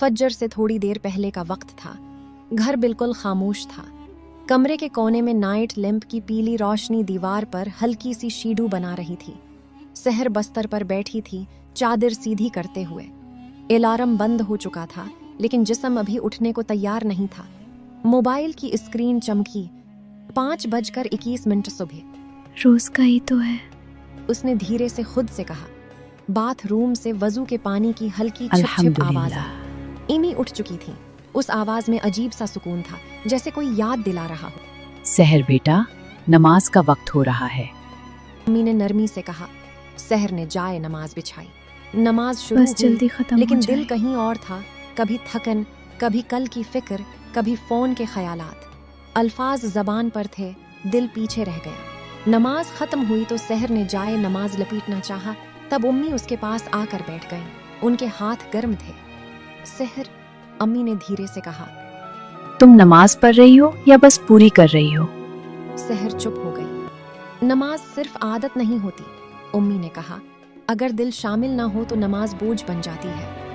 फज्र से थोड़ी देर पहले का वक्त था। घर बिल्कुल खामोश था। कमरे के कोने में नाइट लैंप की पीली रोशनी दीवार पर हल्की सी शीडू बना रही थी। सहर बस्तर पर बैठी थी, चादर सीधी करते हुए। अलार्म बंद हो चुका था, लेकिन जिस्म अभी उठने को तैयार नहीं था। मोबाइल की स्क्रीन चमकी। 5:21 सुबह। रोज का ही तो है, उसने धीरे से खुद से कहा। बाथरूम से वजू के पानी की हल्की छिप-छिप आवाज आई। इमी उठ चुकी थी। उस आवाज में अजीब सा सुकून था, जैसे कोई याद दिला रहा हो। सहर बेटा, नमाज का वक्त हो रहा है। अम्मी ने नरमी से कहा। सहर ने जाए नमाज बिछाई। नमाज शुरू बस जल्दी खत्म लेकिन हो जाए। दिल कहीं और था। कभी थकन, कभी कल की फिक्र, कभी फोन के ख्यालात। अल्फाज जबान पर थे, दिल पीछे रह गया। नमाज खत्म हुई तो सहर ने जाए नमाज लपेटना चाहा, तब अम्मी उसके पास आकर बैठ गईं। उनके हाथ गर्म थे। सहर, अम्मी ने धीरे से कहा। तुम नमाज पढ़ रही हो या बस पूरी कर रही हो? सहर चुप हो गई। नमाज सिर्फ आदत नहीं होती, अम्मी ने कहा। अगर दिल शामिल ना हो तो नमाज बोझ बन जाती है।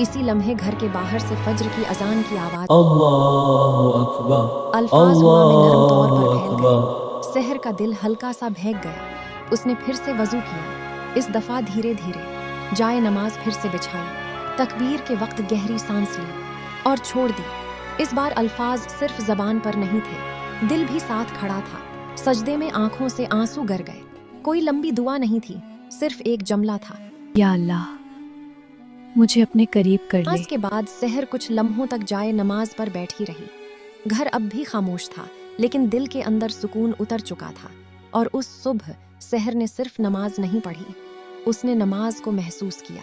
इसी लम्हे घर के बाहर से फज्र की अजान की आवाज। अल्लाहु अकबर, अल्फाज हुआ में नरम तौर पर अल्लाहु फैल अकबर। गए। सहर का दिल हल्का सा भीग गया। उसने फिर से वजू किया, इस दफा धीरे धीरे। जाए नमाज फिर से बिछाई। तकबीर के वक्त गहरी सांस ली और छोड़ दी। इस बार अल्फाज सिर्फ जबान पर नहीं थे, दिल भी साथ खड़ा था। सजदे में आंखों से आंसू गर गए। कोई लंबी दुआ नहीं थी, सिर्फ एक जुमला था, या अल्लाह, मुझे अपने करीब कर ले। नमाज के बाद सहर कुछ लम्हों तक जाए नमाज पर बैठी रही। घर अब भी खामोश था, लेकिन दिल के अंदर सुकून उतर चुका था। और उस सुबह सहर ने सिर्फ नमाज नहीं पढ़ी, उसने नमाज को महसूस किया।